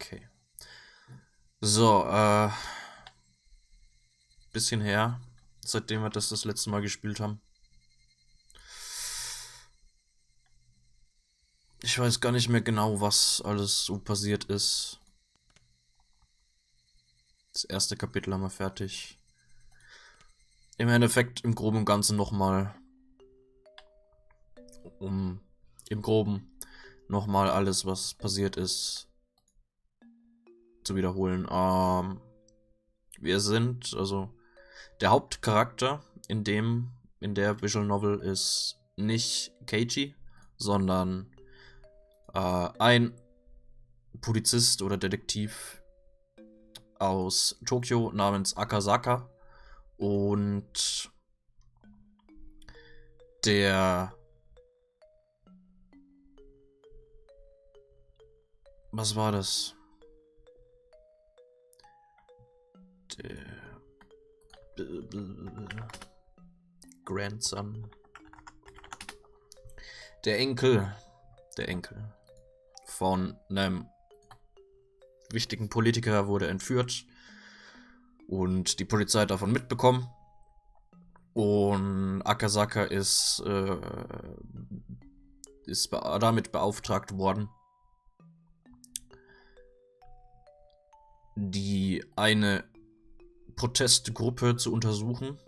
Okay. So, bisschen her, seitdem wir das letzte Mal gespielt haben. Ich weiß gar nicht mehr genau, was alles so passiert ist. Das erste Kapitel haben wir fertig. Im Endeffekt im Groben und Ganzen nochmal, im Groben nochmal alles, was passiert ist, zu wiederholen. Wir sind, also der Hauptcharakter in der Visual Novel ist nicht Keiji, sondern ein Polizist oder Detektiv aus Tokio namens Akasaka und was war das? Der Grandson. Der Enkel von einem wichtigen Politiker wurde entführt und die Polizei hat davon mitbekommen. Und Akasaka ist damit beauftragt worden, die eine Protestgruppe zu untersuchen,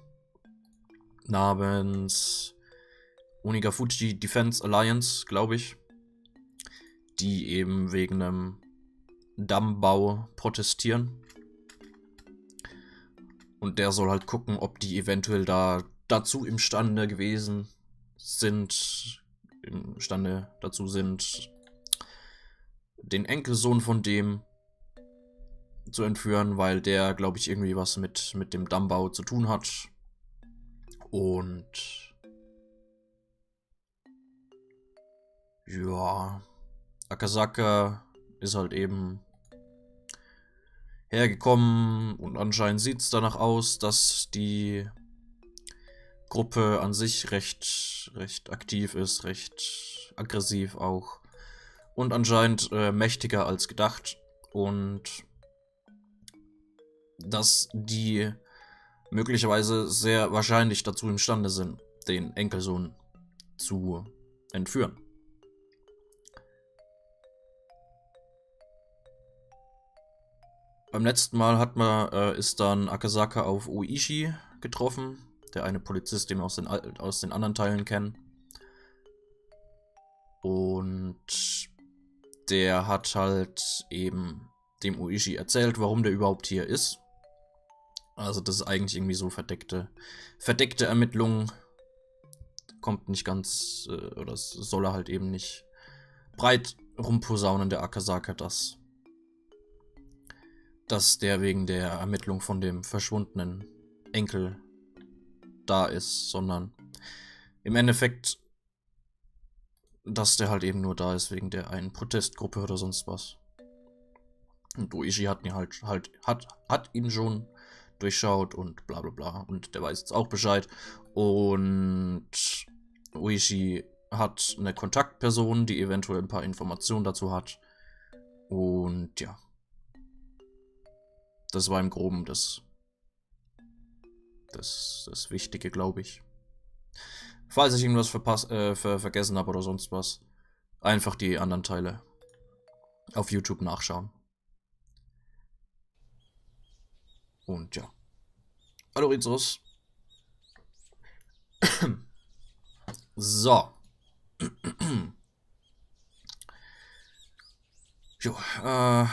namens Onigafuji Defense Alliance, glaube ich, die eben wegen einem Dammbau protestieren. Und der soll halt gucken, ob die eventuell dazu imstande sind, den Enkelsohn von dem zu entführen, weil der, glaube ich, irgendwie was mit dem Dammbau zu tun hat. Und ja, Akasaka ist halt eben hergekommen und anscheinend sieht es danach aus, dass die Gruppe an sich recht aktiv ist, recht aggressiv auch und anscheinend mächtiger als gedacht und dass die möglicherweise sehr wahrscheinlich dazu imstande sind, den Enkelsohn zu entführen. Beim letzten Mal ist dann Akasaka auf Oishi getroffen, der eine Polizist, den wir aus den anderen Teilen kennen. Und der hat halt eben dem Oishi erzählt, warum der überhaupt hier ist. Also das ist eigentlich irgendwie so verdeckte Ermittlung. Kommt nicht ganz, oder soll er halt eben nicht breit rumposaunen, der Akasaka, dass der wegen der Ermittlung von dem verschwundenen Enkel da ist, sondern im Endeffekt, dass der halt eben nur da ist wegen der einen Protestgruppe oder sonst was. Und Oishi hat ihn schon durchschaut und bla bla bla. Und der weiß jetzt auch Bescheid. Und Oishi hat eine Kontaktperson, die eventuell ein paar Informationen dazu hat. Und ja. Das war im Groben das Wichtige, glaube ich. Falls ich irgendwas vergessen habe oder sonst was, einfach die anderen Teile auf YouTube nachschauen. Und ja. Hallo Rizos. So. Jo, ja.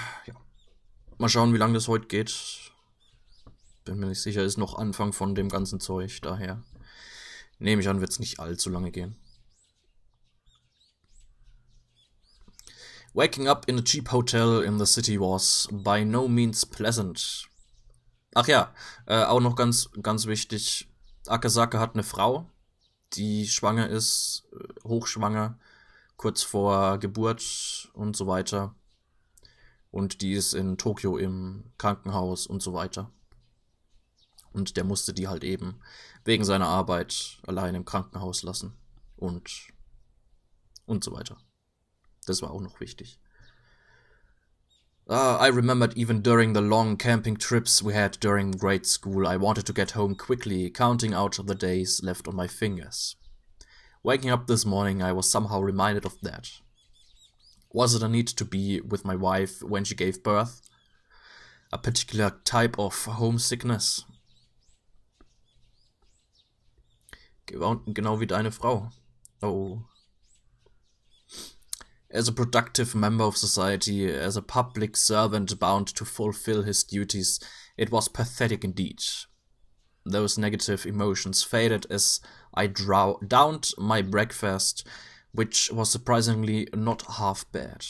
Mal schauen, wie lange das heute geht. Bin mir nicht sicher, ist noch Anfang von dem ganzen Zeug, daher nehme ich an, wird es nicht allzu lange gehen. Waking up in a cheap hotel in the city was by no means pleasant. Ach ja, auch noch ganz wichtig, Akasaka hat eine Frau, die schwanger ist, hochschwanger, kurz vor Geburt und so weiter. Und die ist in Tokio im Krankenhaus und so weiter. Und der musste die halt eben wegen seiner Arbeit allein im Krankenhaus lassen. Und so weiter. Das war auch noch wichtig. I remembered even during the long camping trips we had during grade school, I wanted to get home quickly, counting out the days left on my fingers. Waking up this morning, I was somehow reminded of that. Was it a need to be with my wife when she gave birth? A particular type of homesickness? Genau wie deine Frau. Oh. As a productive member of society, as a public servant bound to fulfill his duties, it was pathetic indeed. Those negative emotions faded as I downed my breakfast, which was surprisingly not half bad.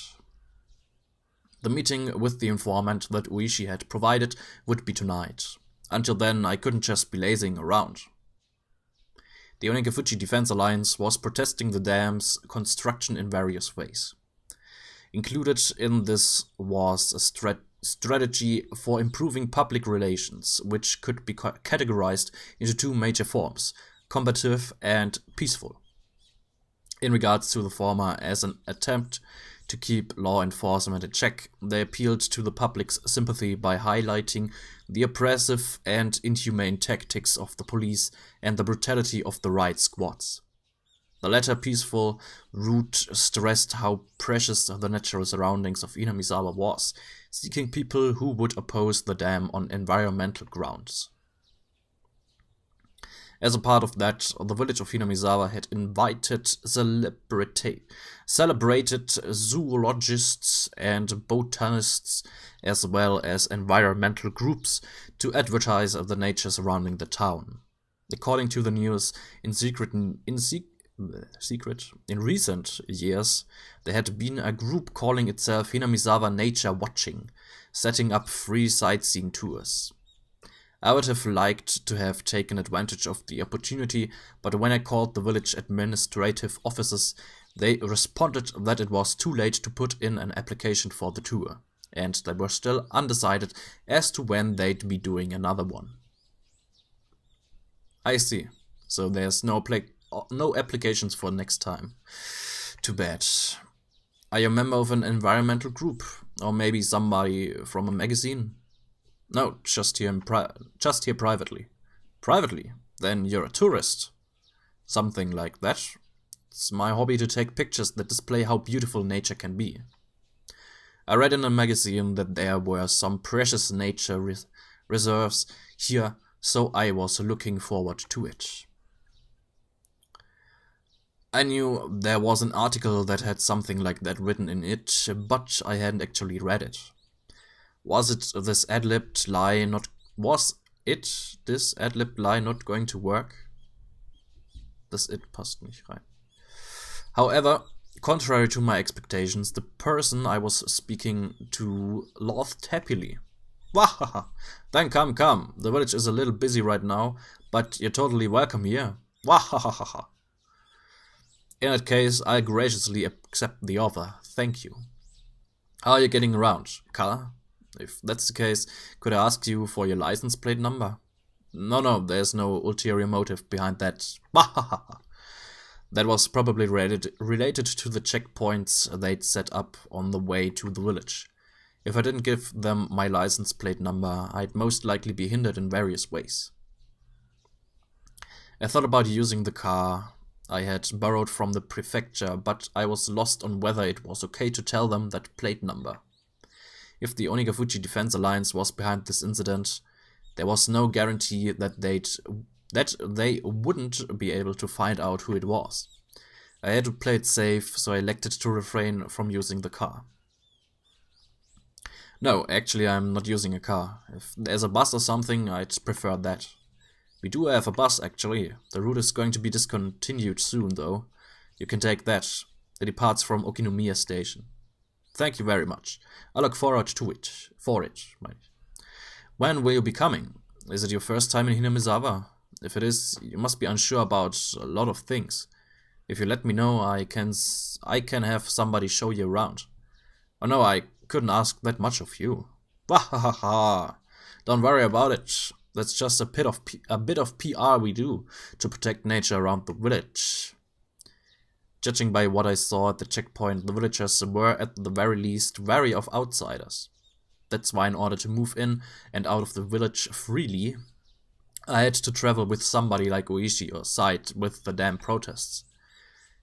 The meeting with the informant that Uishi had provided would be tonight. Until then, I couldn't just be lazing around. The Onikafuji Defense Alliance was protesting the dam's construction in various ways. Included in this was a strategy for improving public relations, which could be categorized into two major forms: combative and peaceful. In regards to the former, as an attempt to keep law enforcement in check, they appealed to the public's sympathy by highlighting the oppressive and inhumane tactics of the police and the brutality of the riot squads. The latter peaceful route stressed how precious the natural surroundings of Inamizawa was, seeking people who would oppose the dam on environmental grounds. As a part of that, the village of Hinamizawa had invited celebrated zoologists and botanists, as well as environmental groups, to advertise the nature surrounding the town. According to the news, in recent years, there had been a group calling itself Hinamizawa Nature Watching, setting up free sightseeing tours. I would have liked to have taken advantage of the opportunity, but when I called the village administrative offices, they responded that it was too late to put in an application for the tour, and they were still undecided as to when they'd be doing another one. I see. So there's no applications for next time. Too bad. Are you a member of an environmental group? Or maybe somebody from a magazine? No, just here privately. Privately? Then you're a tourist. Something like that. It's my hobby to take pictures that display how beautiful nature can be. I read in a magazine that there were some precious nature reserves here, so I was looking forward to it. I knew there was an article that had something like that written in it, but I hadn't actually read it. Was this ad-libbed lie not going to work? Das It passt nicht rein. However, contrary to my expectations, the person I was speaking to laughed happily. Wahaha! Then come. The village is a little busy right now, but you're totally welcome here. Wahahaha! In that case, I graciously accept the offer. Thank you. How are you getting around? Car? If that's the case, could I ask you for your license plate number? No, there's no ulterior motive behind that. That was probably related to the checkpoints they'd set up on the way to the village. If I didn't give them my license plate number, I'd most likely be hindered in various ways. I thought about using the car I had borrowed from the prefecture, but I was lost on whether it was okay to tell them that plate number. If the Onikafuji Defense Alliance was behind this incident, there was no guarantee that they wouldn't be able to find out who it was. I had to play it safe, so I elected to refrain from using the car. No, actually I'm not using a car. If there's a bus or something, I'd prefer that. We do have a bus actually. The route is going to be discontinued soon though. You can take that. It departs from Okinomiya Station. Thank you very much. I look forward to it. When will you be coming? Is it your first time in Hinamizawa? If it is, you must be unsure about a lot of things. If you let me know, I can have somebody show you around. Oh no, I couldn't ask that much of you. Wahahaha! Don't worry about it. That's just a bit of PR we do to protect nature around the village. Judging by what I saw at the checkpoint, the villagers were at the very least wary of outsiders. That's why in order to move in and out of the village freely, I had to travel with somebody like Oishi or side with the damn protests.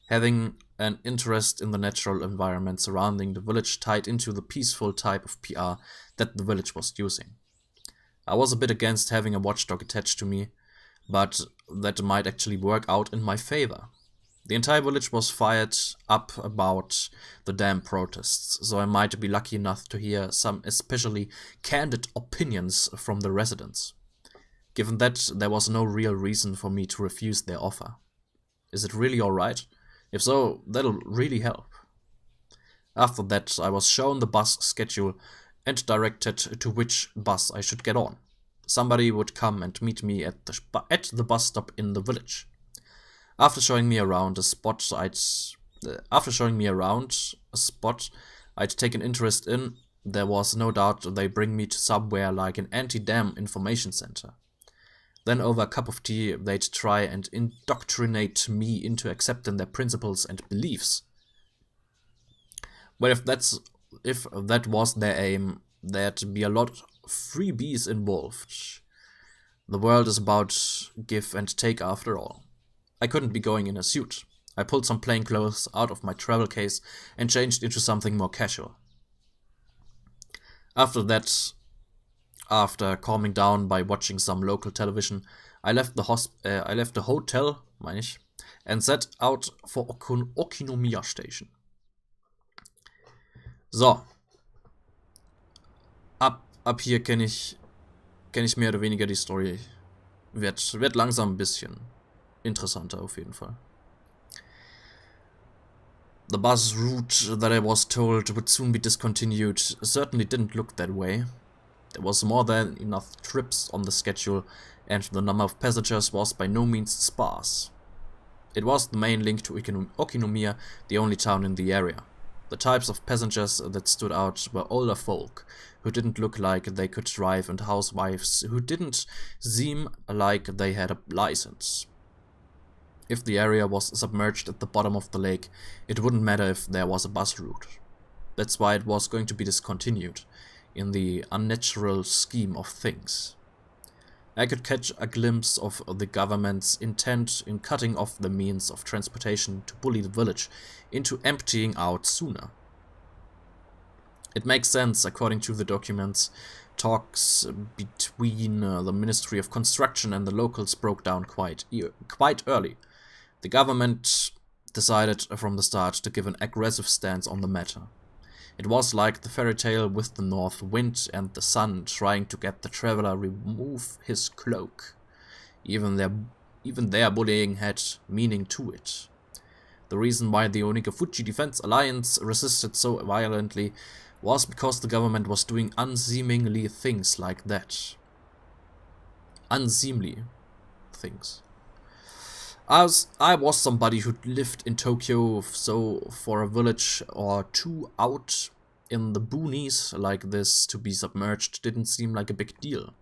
Having an interest in the natural environment surrounding the village tied into the peaceful type of PR that the village was using. I was a bit against having a watchdog attached to me, but that might actually work out in my favor. The entire village was fired up about the damn protests, so I might be lucky enough to hear some especially candid opinions from the residents. Given that, there was no real reason for me to refuse their offer. Is it really alright? If so, that'll really help. After that, I was shown the bus schedule and directed to which bus I should get on. Somebody would come and meet me at the bus stop in the village. After showing me around a spot I'd taken interest in, there was no doubt they bring me to somewhere like an anti-dam information center. Then over a cup of tea, they'd try and indoctrinate me into accepting their principles and beliefs. Well, if that was their aim, there'd be a lot of freebies involved. The world is about give and take after all. I couldn't be going in a suit. I pulled some plain clothes out of my travel case and changed into something more casual. After that, after calming down by watching some local television, I left the hotel, and set out for Okinomiya Station. So. Ab hier kenne ich mehr oder weniger die Story. Wird langsam ein bisschen interessanter auf jeden Fall. The bus route that I was told would soon be discontinued certainly didn't look that way. There was more than enough trips on the schedule, and the number of passengers was by no means sparse. It was the main link to Okinomiya, the only town in the area. The types of passengers that stood out were older folk, who didn't look like they could drive, and housewives who didn't seem like they had a license. If the area was submerged at the bottom of the lake, it wouldn't matter if there was a bus route. That's why it was going to be discontinued, in the unnatural scheme of things. I could catch a glimpse of the government's intent in cutting off the means of transportation to bully the village into emptying out sooner. It makes sense, according to the documents. Talks between the Ministry of Construction and the locals broke down quite early. The government decided from the start to give an aggressive stance on the matter. It was like the fairy tale with the north wind and the sun trying to get the traveler remove his cloak. Even their bullying had meaning to it. The reason why the Onikafuji Defense Alliance resisted so violently was because the government was doing unseemly things like that. Unseemly things. As I was somebody who lived in Tokyo, so for a village or two out in the boonies like this to be submerged didn't seem like a big deal.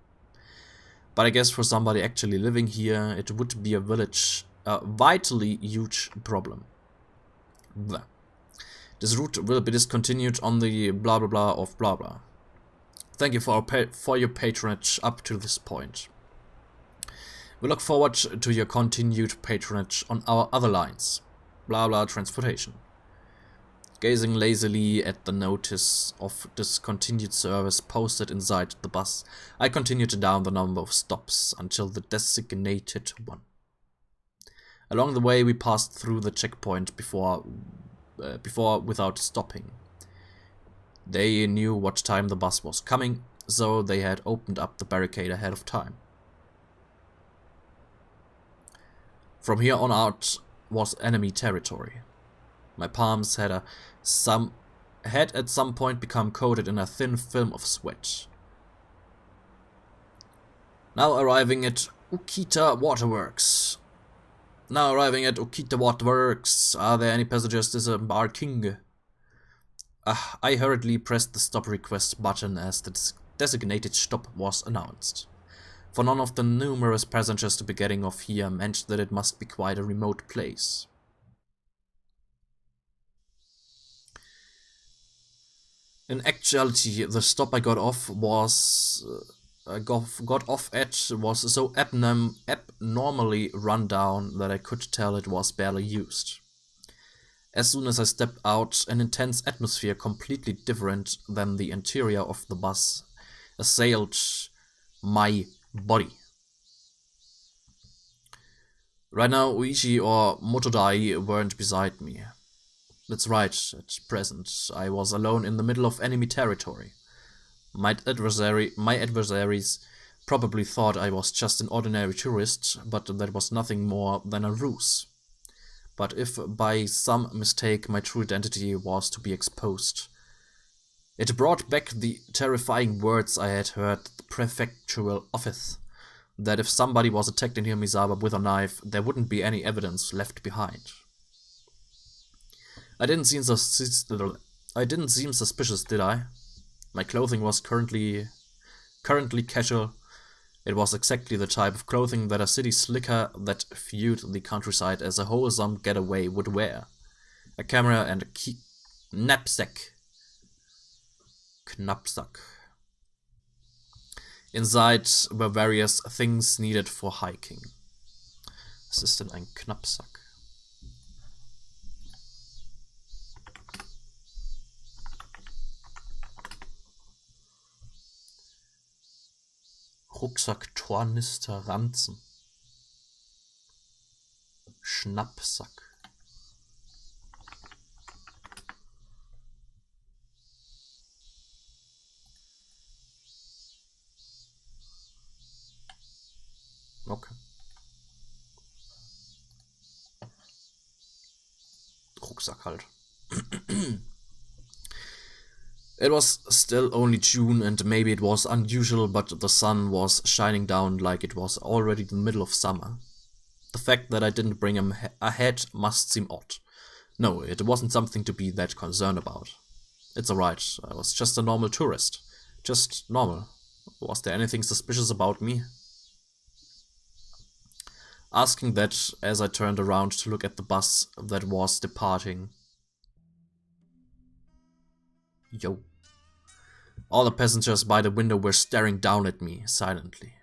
But I guess for somebody actually living here, it would be a vitally huge problem. Blah. This route will be discontinued on the blah blah blah of blah blah. Thank you for your patronage up to this point. We look forward to your continued patronage on our other lines. Blah blah transportation. Gazing lazily at the notice of discontinued service posted inside the bus, I continued down the number of stops until the designated one. Along the way we passed through the checkpoint before without stopping. They knew what time the bus was coming, so they had opened up the barricade ahead of time. From here on out was enemy territory. My palms had at some point become coated in a thin film of sweat. Now arriving at Ukita Waterworks. Are there any passengers disembarking? I hurriedly pressed the stop request button as the designated stop was announced. For none of the numerous passengers to be getting off here meant that it must be quite a remote place. In actuality, the stop I got off at was so abnormally run down that I could tell it was barely used. As soon as I stepped out, an intense atmosphere completely different than the interior of the bus assailed my body. Right now, Uichi or Motodai weren't beside me. That's right, at present, I was alone in the middle of enemy territory. My adversaries probably thought I was just an ordinary tourist, but that was nothing more than a ruse. But if by some mistake my true identity was to be exposed, it brought back the terrifying words I had heard at the prefectural office, that if somebody was attacked in Himizawa with a knife, there wouldn't be any evidence left behind. I didn't seem suspicious, did I? My clothing was currently casual. It was exactly the type of clothing that a city slicker that viewed the countryside as a wholesome getaway would wear. A camera and a knapsack. Inside were various things needed for hiking. Was ist denn ein Knappsack? Rucksack, Tornister, Ranzen. Schnappsack. Okay. Rucksack halt. It was still only June, and maybe it was unusual, but the sun was shining down like it was already the middle of summer. The fact that I didn't bring a hat must seem odd. No, it wasn't something to be that concerned about. It's alright, I was just a normal tourist. Just normal. Was there anything suspicious about me? Asking that as I turned around to look at the bus that was departing. Yo. All the passengers by the window were staring down at me, silently.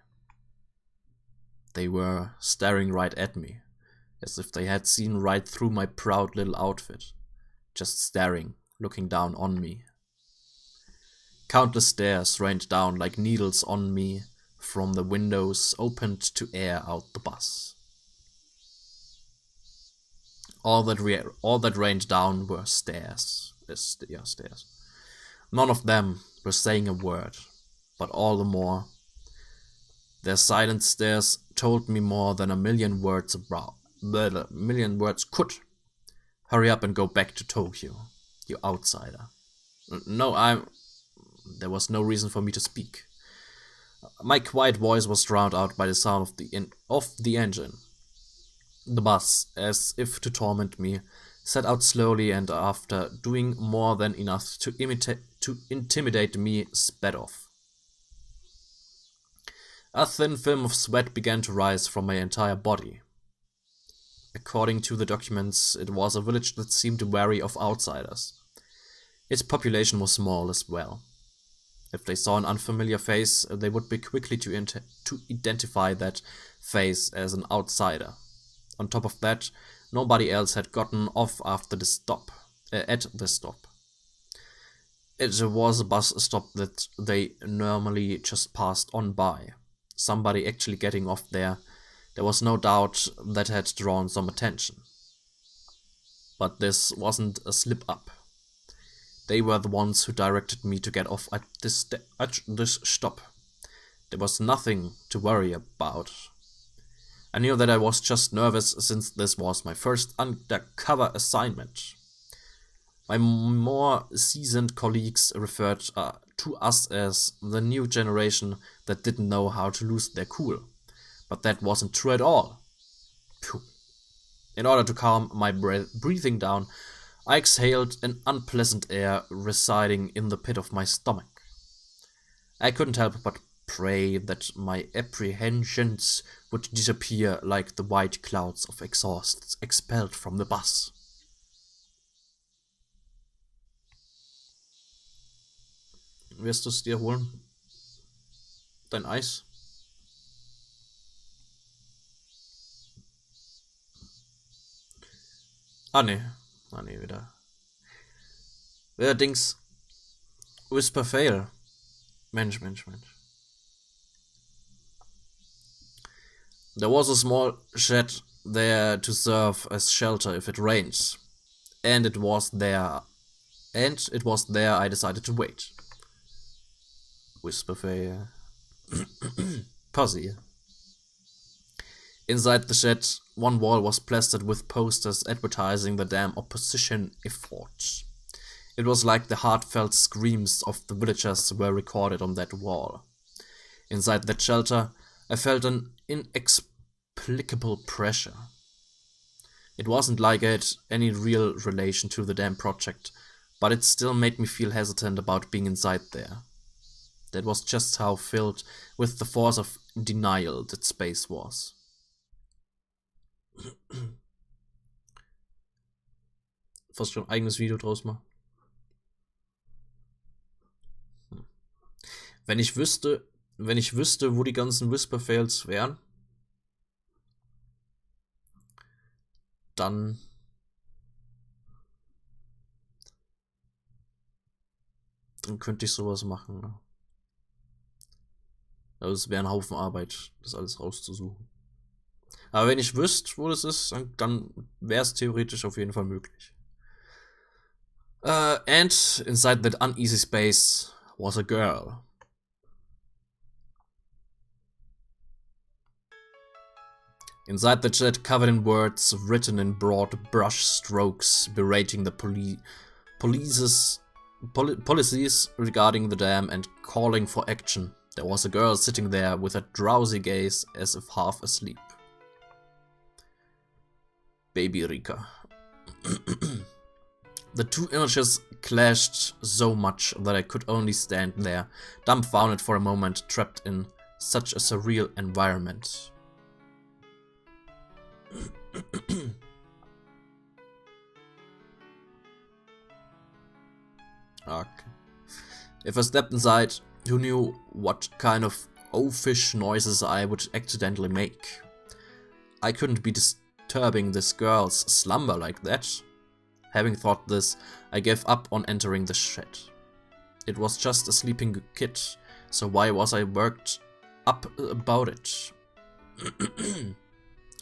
They were staring right at me, as if they had seen right through my proud little outfit. Just staring, looking down on me. Countless stares rained down like needles on me from the windows opened to air out the bus. All that rained down were stares. Stares. None of them were saying a word, but all the more, their silent stares told me more than a million words could. Hurry up and go back to Tokyo, you outsider. No, there was no reason for me to speak. My quiet voice was drowned out by the sound of the engine. The bus, as if to torment me, set out slowly, and after doing more than enough to intimidate me, sped off. A thin film of sweat began to rise from my entire body. According to the documents, it was a village that seemed wary of outsiders. Its population was small as well. If they saw an unfamiliar face, they would be quickly to identify that face as an outsider. On top of that, nobody else had gotten off after the stop. At the stop. It was a bus stop that they normally just passed on by. Somebody actually getting off there. There was no doubt that had drawn some attention. But this wasn't a slip-up. They were the ones who directed me to get off at this stop. There was nothing to worry about. I knew that I was just nervous since this was my first undercover assignment. My more seasoned colleagues referred to us as the new generation that didn't know how to lose their cool. But that wasn't true at all. Phew. In order to calm my breathing down, I exhaled an unpleasant air residing in the pit of my stomach. I couldn't help but pray that my apprehensions would disappear like the white clouds of exhaust expelled from the bus. Wirst du es dir holen? Dein Eis? Ah, nee. Ah, nee, wieder. Dings. Whisper Fail. Mensch. There was a small shed there to serve as shelter if it rains. And it was there I decided to wait. Whisper Fail. Pussy. Inside the shed, one wall was plastered with posters advertising the damn opposition efforts. It was like the heartfelt screams of the villagers were recorded on that wall. Inside that shelter, I felt an inexplicable pressure. It wasn't like I had any real relation to the damn project, but it still made me feel hesitant about being inside there. That was just how filled with the force of denial that space was. Fast schon ein eigenes Video draus machen. Wenn ich wüsste, wo die ganzen Whisper Fails wären, dann könnte ich sowas machen. Ne? Aber es wäre ein Haufen Arbeit, das alles rauszusuchen. Aber wenn ich wüsste, wo das ist, dann wäre es theoretisch auf jeden Fall möglich. And inside that uneasy space was a girl. Inside the chat, covered in words written in broad brush strokes, berating the policies regarding the dam and calling for action. There was a girl sitting there with a drowsy gaze as if half asleep. Baby Rika. The two images clashed so much that I could only stand there, dumbfounded for a moment, trapped in such a surreal environment. Okay. If I stepped inside, who knew what kind of oafish noises I would accidentally make? I couldn't be disturbing this girl's slumber like that. Having thought this, I gave up on entering the shed. It was just a sleeping kid, so why was I worked up about it?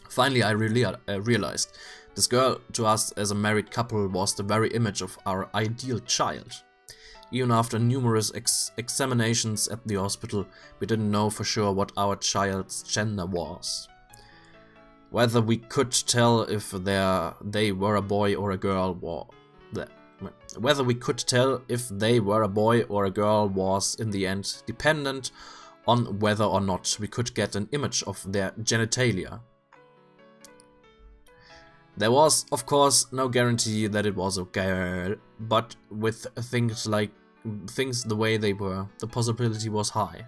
Finally, I realized this girl to us as a married couple was the very image of our ideal child. Even after numerous examinations at the hospital, we didn't know for sure what our child's gender was. Whether we could tell if they were a boy or a girl was in the end dependent on whether or not we could get an image of their genitalia. There was, of course, no guarantee that it was a girl, but with things the way they were, the possibility was high.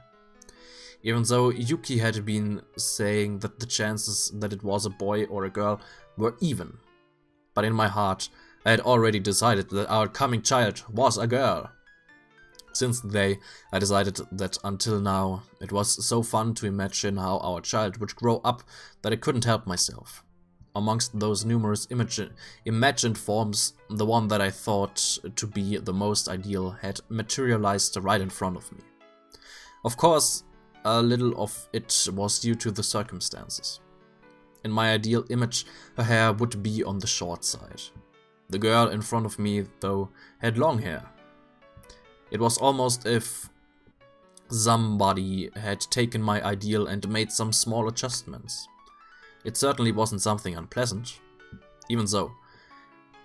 Even though Yuki had been saying that the chances that it was a boy or a girl were even. But in my heart, I had already decided that our coming child was a girl. Since the day, I decided that until now, it was so fun to imagine how our child would grow up that I couldn't help myself. Amongst those numerous imagined forms, the one that I thought to be the most ideal had materialized right in front of me. Of course, a little of it was due to the circumstances. In my ideal image, her hair would be on the short side. The girl in front of me, though, had long hair. It was almost if somebody had taken my ideal and made some small adjustments. It certainly wasn't something unpleasant. Even so,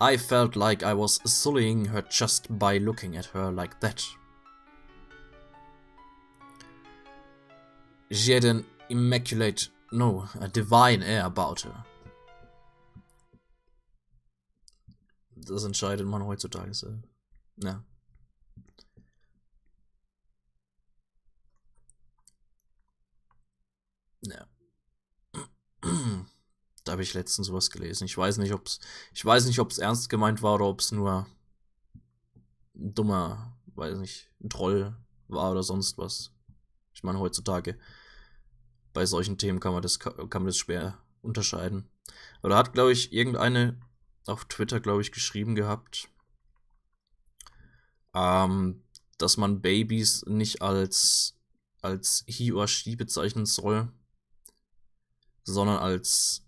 I felt like I was sullying her just by looking at her like that. She had an a divine air about her. Das entscheidet man heutzutage so. Ja. Ja. Da habe ich letztens sowas gelesen. Ich weiß nicht, ob's ernst gemeint war oder ob's nur ein dummer, weiß nicht, ein Troll war oder sonst was. Ich meine, heutzutage bei solchen Themen kann man das schwer unterscheiden. Aber da hat, glaube ich, irgendeine auf Twitter, glaube ich, geschrieben gehabt, dass man Babys nicht als Higurashi bezeichnen soll, sondern als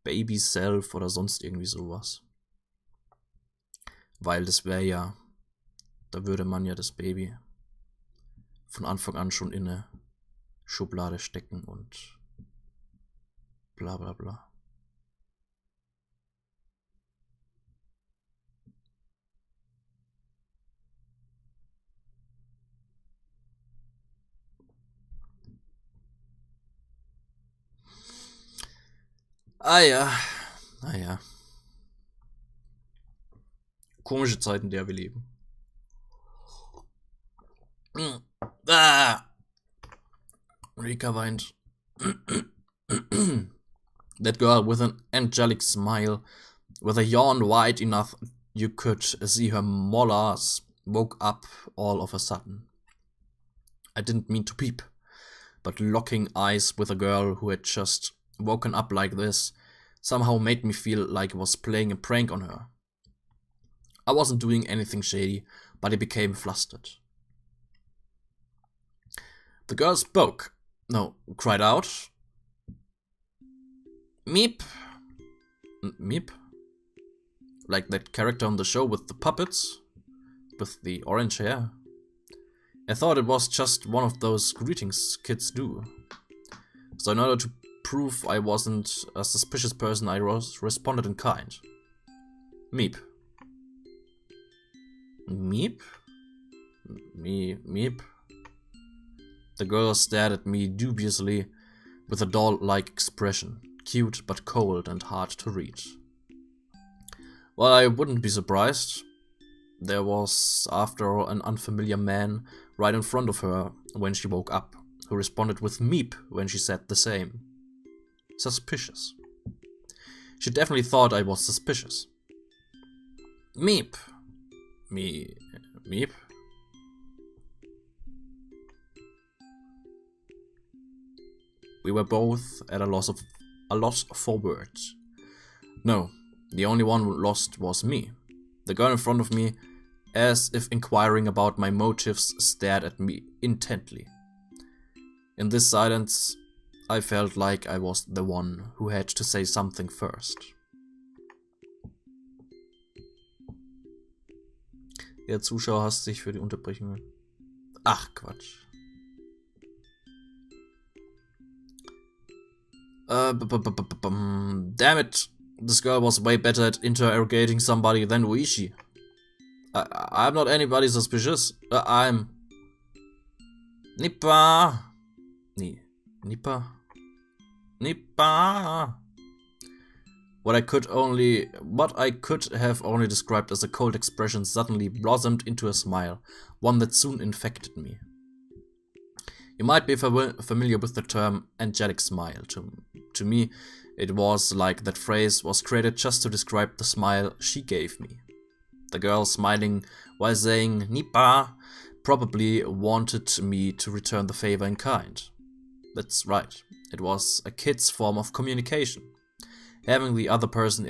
Baby Self oder sonst irgendwie sowas. Weil das wäre ja, da würde man ja das Baby von Anfang an schon in eine Schublade stecken und bla bla bla. Ah ja. Komische Zeiten, in der wir leben. Rika weint. That girl with an angelic smile, with a yawn wide enough you could see her molars, woke up all of a sudden. I didn't mean to peep, but locking eyes with a girl who had just woken up like this somehow made me feel like I was playing a prank on her. I wasn't doing anything shady, but I became flustered. The girl spoke. No, cried out. Meep. Meep? Like that character on the show with the puppets? With the orange hair? I thought it was just one of those greetings kids do. So in order to prove I wasn't a suspicious person, I responded in kind. Meep. Meep? Meep? The girl stared at me dubiously with a doll-like expression, cute but cold and hard to read. Well, I wouldn't be surprised. There was, after all, an unfamiliar man right in front of her when she woke up, who responded with meep when she said the same. Suspicious. She definitely thought I was suspicious. Meep. Meep? We were both at a loss for words. No, the only one lost was me. The girl in front of me, as if inquiring about my motives, stared at me intently. In this silence, I felt like I was the one who had to say something first. Der Zuschauer hasst sich für die Unterbrechungen. Ach, Quatsch. Damn it, this girl was way better at interrogating somebody than Uishi. I'm not anybody suspicious. I'm... Nippa. What I could have only described as a cold expression suddenly blossomed into a smile, one that soon infected me. You might be familiar with the term angelic smile. To me, it was like that phrase was created just to describe the smile she gave me. The girl smiling while saying Nippa probably wanted me to return the favor in kind. That's right, it was a kid's form of communication. Having the other person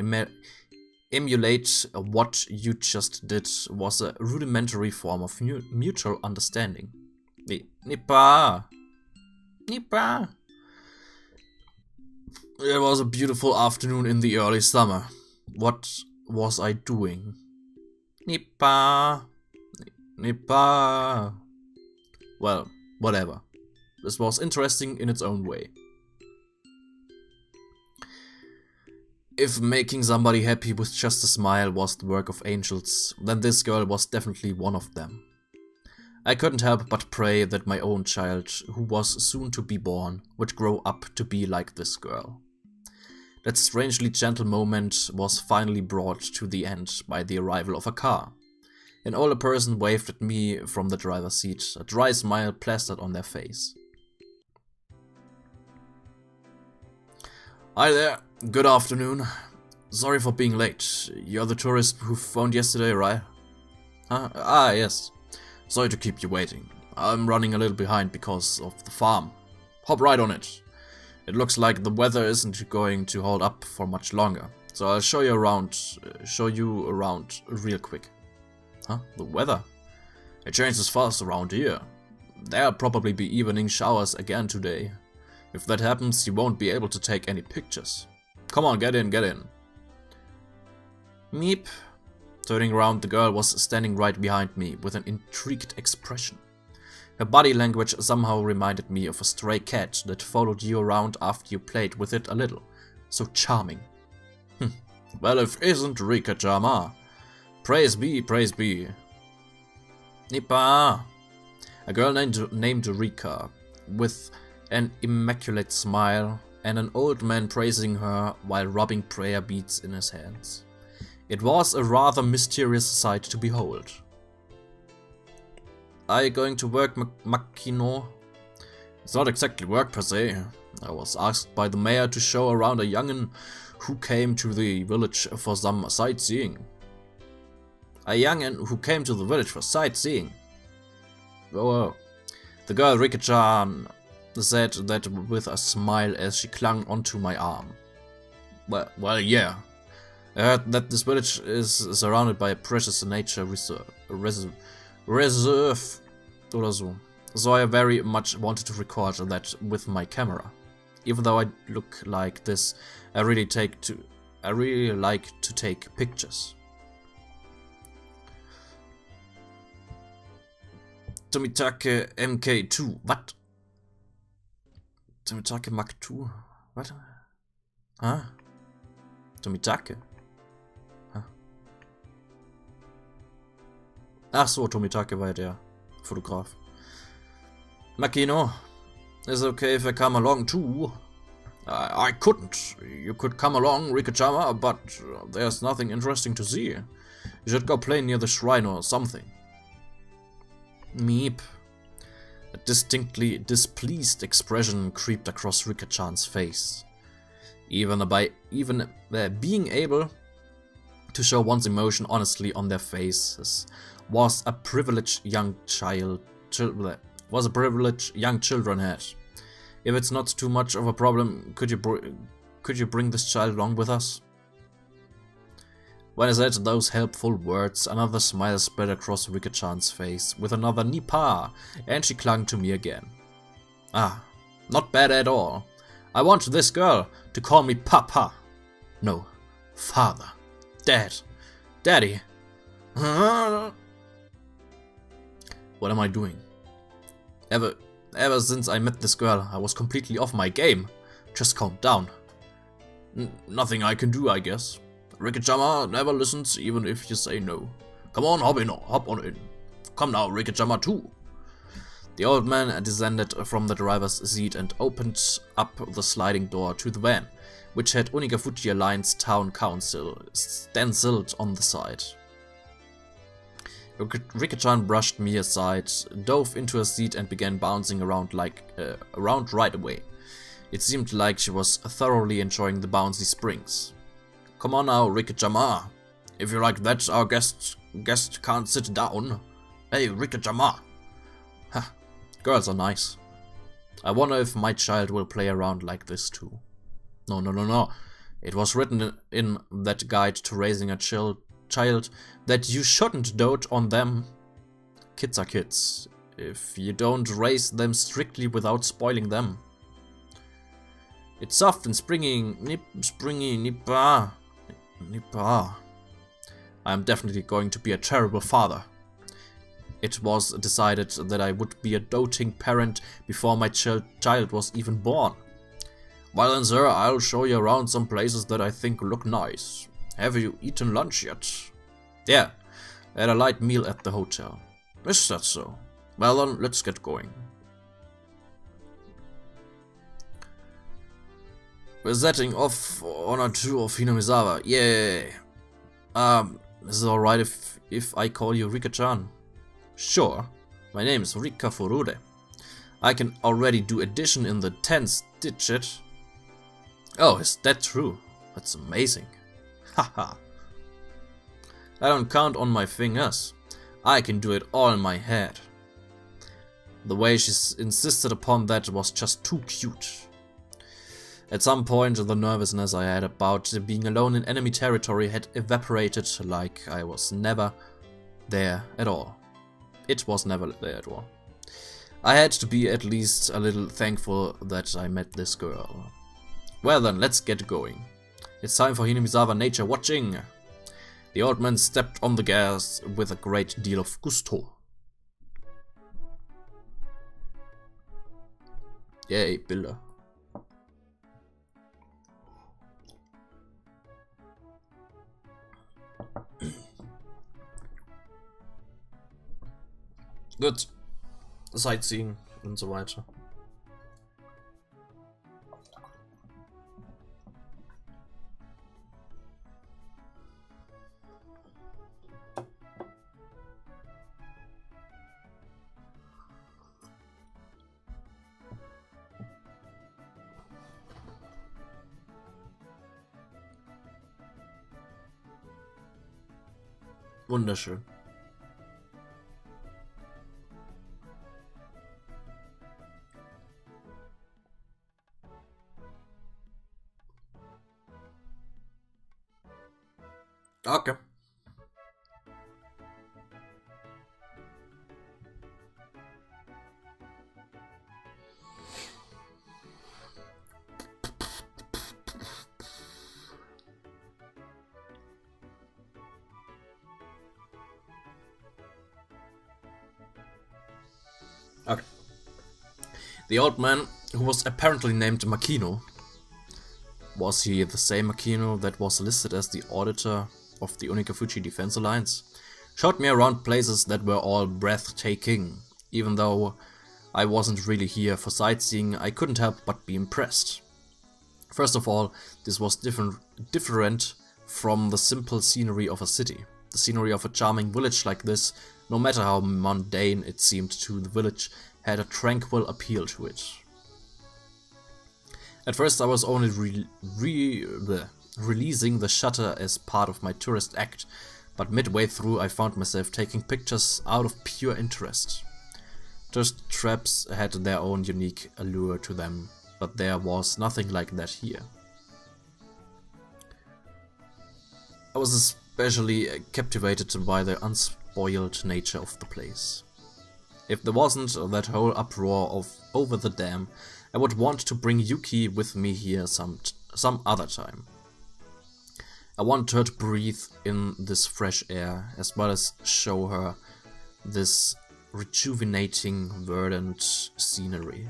emulate what you just did was a rudimentary form of mutual understanding. Nippa! Nippa! It was a beautiful afternoon in the early summer. What was I doing? Nippa! Nippa! Well, whatever. This was interesting in its own way. If making somebody happy with just a smile was the work of angels, then this girl was definitely one of them. I couldn't help but pray that my own child, who was soon to be born, would grow up to be like this girl. That strangely gentle moment was finally brought to the end by the arrival of a car. An older person waved at me from the driver's seat, a dry smile plastered on their face. Hi there, good afternoon. Sorry for being late. You're the tourist who phoned yesterday, right? Huh? Ah, yes. Sorry to keep you waiting. I'm running a little behind because of the farm. Hop right on it. It looks like the weather isn't going to hold up for much longer, so I'll show you around real quick. Huh? The weather? It changes fast around here. There'll probably be evening showers again today. If that happens, you won't be able to take any pictures. Come on, get in, get in. Meep. Turning around, the girl was standing right behind me with an intrigued expression. Her body language somehow reminded me of a stray cat that followed you around after you played with it a little. So charming. Well, if isn't Rika-chama. Praise be, praise be. Nippa. A girl named Rika, with an immaculate smile, and an old man praising her while rubbing prayer beads in his hands. It was a rather mysterious sight to behold. Are you going to work, Makino? It's not exactly work per se. I was asked by the mayor to show around a young'un who came to the village for some sightseeing. A young'un who came to the village for sightseeing? Oh. The girl Rika-chan said that with a smile as she clung onto my arm. Well, yeah. I heard that this village is surrounded by a precious nature reserve or so. So I very much wanted to record that with my camera. Even though I look like this, I really like to take pictures. Tomitake MK2. What? Tomitake Mark 2? What? Huh? Tomitake? Huh? Ach so, Tomitake war der Fotograf. Makino, is it okay if I come along too? I couldn't. You could come along, Rika-chama, but there's nothing interesting to see. You should go play near the shrine or something. Meep. A distinctly displeased expression creeped across Rika-chan's face. Even being able to show one's emotion honestly on their faces was a privilege young children had. If it's not too much of a problem, could you bring this child along with us? When I said those helpful words, another smile spread across Rika-chan's face with another Nippa, and she clung to me again. Ah, not bad at all. I want this girl to call me Papa. No, Father. Dad. Daddy. What am I doing? Ever since I met this girl, I was completely off my game. Just calm down. Nothing I can do, I guess. Rika-chama never listens even if you say no. Come on, hop on in. Come now, Rika-chama too. The old man descended from the driver's seat and opened up the sliding door to the van, which had Onigafuji Alliance Town Council stenciled on the side. Rika-chan brushed me aside, dove into her seat and began bouncing around right away. It seemed like she was thoroughly enjoying the bouncy springs. Come on now, Rika-chama. If you like that, our guest can't sit down. Hey, Rika-chama. Ha, girls are nice. I wonder if my child will play around like this too. No. It was written in that guide to raising a child that you shouldn't dote on them. Kids are kids, if you don't raise them strictly without spoiling them. It's soft and springy, Nippa. I am definitely going to be a terrible father. It was decided that I would be a doting parent before my child was even born. Well then, sir, I'll show you around some places that I think look nice. Have you eaten lunch yet? Yeah, I had a light meal at the hotel. Is that so? Well then, let's get going. We're setting off on a tour of Hinamizawa. Yay! Is it alright if I call you Rika-chan? Sure. My name is Rika Furure. I can already do addition in the 10th digit. Oh, is that true? That's amazing. Haha. I don't count on my fingers. I can do it all in my head. The way she insisted upon that was just too cute. At some point, the nervousness I had about being alone in enemy territory had evaporated, like I was never there at all. It was never there at all. I had to be at least a little thankful that I met this girl. Well then, let's get going. It's time for Hinamizawa nature watching. The old man stepped on the gas with a great deal of gusto. Yay, Bilder. Gut. Sightseeing und so weiter. Wunderschön. Okay. Okay. The old man, who was apparently named Makino, was he the same Makino that was listed as the auditor of the Onikafuchi Defense Alliance, showed me around places that were all breathtaking. Even though I wasn't really here for sightseeing, I couldn't help but be impressed. First of all, this was different from the simple scenery of a city. The scenery of a charming village like this, no matter how mundane it seemed to the village, had a tranquil appeal to it. At first I was only releasing the shutter as part of my tourist act, but midway through I found myself taking pictures out of pure interest. Tourist traps had their own unique allure to them, but there was nothing like that here. I was especially captivated by the unspoiled nature of the place. If there wasn't that whole uproar of over the dam, I would want to bring Yuki with me here some other time. I want her to breathe in this fresh air, as well as show her this rejuvenating, verdant scenery.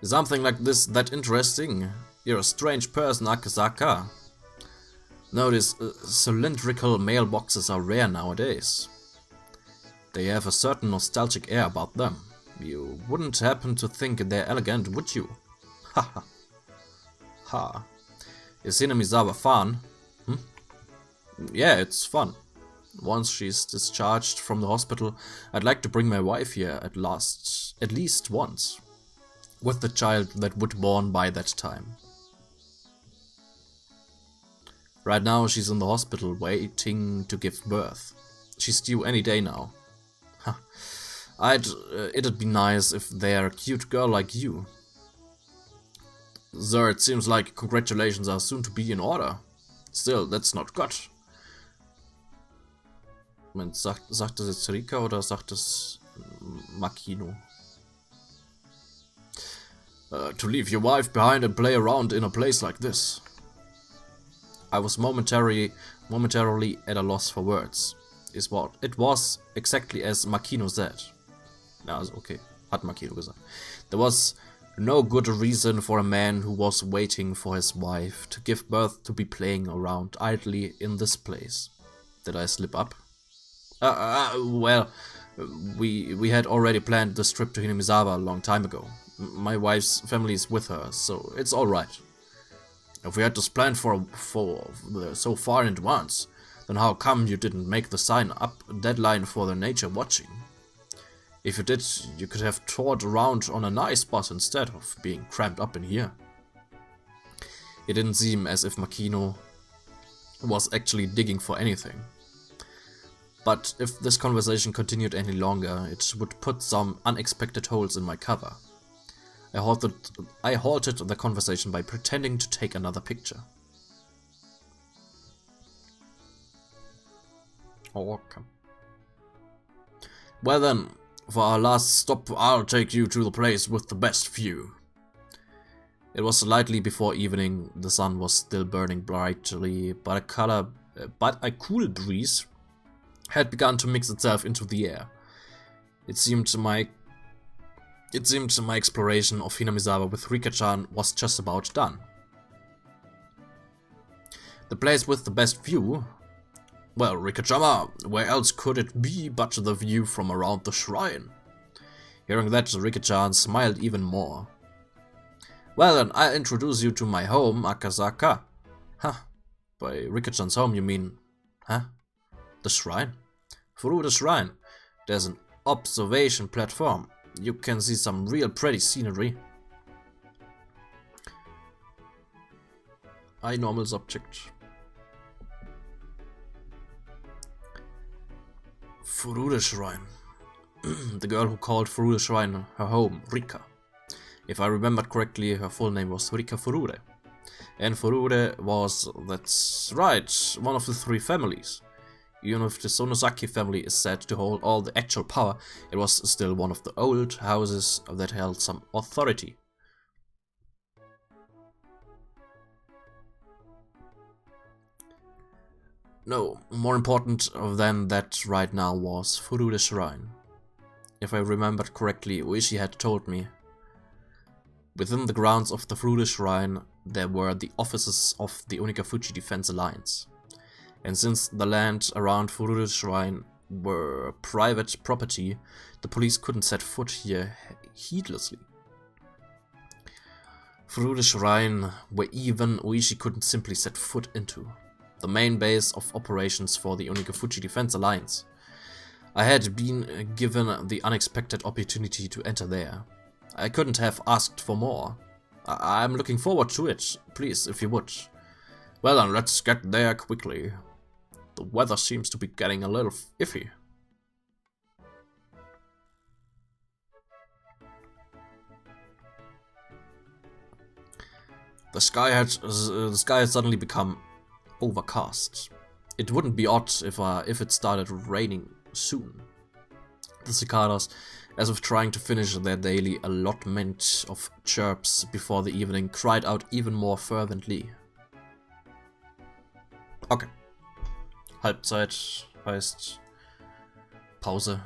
Is something like this that interesting? You're a strange person, Akasaka. Notice cylindrical mailboxes are rare nowadays. They have a certain nostalgic air about them. You wouldn't happen to think they're elegant, would you? Haha. Ha. Is Hinamizawa fun? Yeah, it's fun. Once she's discharged from the hospital, I'd like to bring my wife here at least once. With the child that would be born by that time. Right now she's in the hospital waiting to give birth. She's due any day now. Huh. It'd be nice if they're a cute girl like you. Sir, it seems like congratulations are soon to be in order. Still, that's not good. Moment, sagt das jetzt Rika oder sagt es Makino? To leave your wife behind and play around in a place like this. I was momentarily at a loss for words. It was exactly as Makino said. Ja, also okay, hat Makino gesagt. There was no good reason for a man who was waiting for his wife to give birth to be playing around idly in this place. Did I slip up? Well, we had already planned this trip to Hinamizawa a long time ago. My wife's family is with her, so it's alright. If we had this planned for so far in advance, then how come you didn't make the sign-up deadline for the nature watching? If you did, you could have toured around on a nice bus instead of being cramped up in here. It didn't seem as if Makino was actually digging for anything. But if this conversation continued any longer, it would put some unexpected holes in my cover. I halted the conversation by pretending to take another picture. Okay. Well then, for our last stop, I'll take you to the place with the best view. It was slightly before evening. The sun was still burning brightly, but a cool breeze had begun to mix itself into the air. It seemed my exploration of Hinamizawa with Rika-chan was just about done. The place with the best view? Well, Rika-chan, where else could it be but the view from around the shrine? Hearing that, Rika-chan smiled even more. Well then, I'll introduce you to my home, Akasaka. Huh, by Rika-chan's home you mean, huh? The shrine? Through the shrine, there's an observation platform. You can see some real pretty scenery. I normal subject. Furude Shrine. The girl who called Furude Shrine her home, Rika. If I remembered correctly, her full name was Rika Furude. And Furude was, that's right, one of the three families. Even if the Sonosaki family is said to hold all the actual power, it was still one of the old houses that held some authority. No, more important than that right now was Furude Shrine. If I remembered correctly, Uishi had told me. Within the grounds of the Furude Shrine, there were the offices of the Onikafuchi Defense Alliance. And since the land around Furude Shrine were private property, the police couldn't set foot here heedlessly. Furude Shrine, where even Uishi couldn't simply set foot into. The main base of operations for the Onikafuchi Defense Alliance. I had been given the unexpected opportunity to enter there. I couldn't have asked for more. I'm looking forward to it, please, if you would. Well then, let's get there quickly. The weather seems to be getting a little iffy. The sky had suddenly become overcast. It wouldn't be odd if it started raining soon. The cicadas, as if trying to finish their daily allotment of chirps before the evening, cried out even more fervently. Okay. Halbzeit heißt Pause.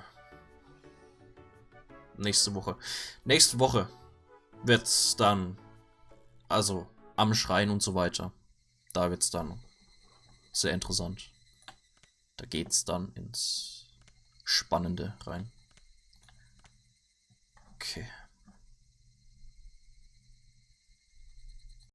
Nächste Woche. Nächste Woche wird's dann, also am Schrein und so weiter. Da wird's dann sehr interessant. Da geht's dann ins Spannende rein. Okay.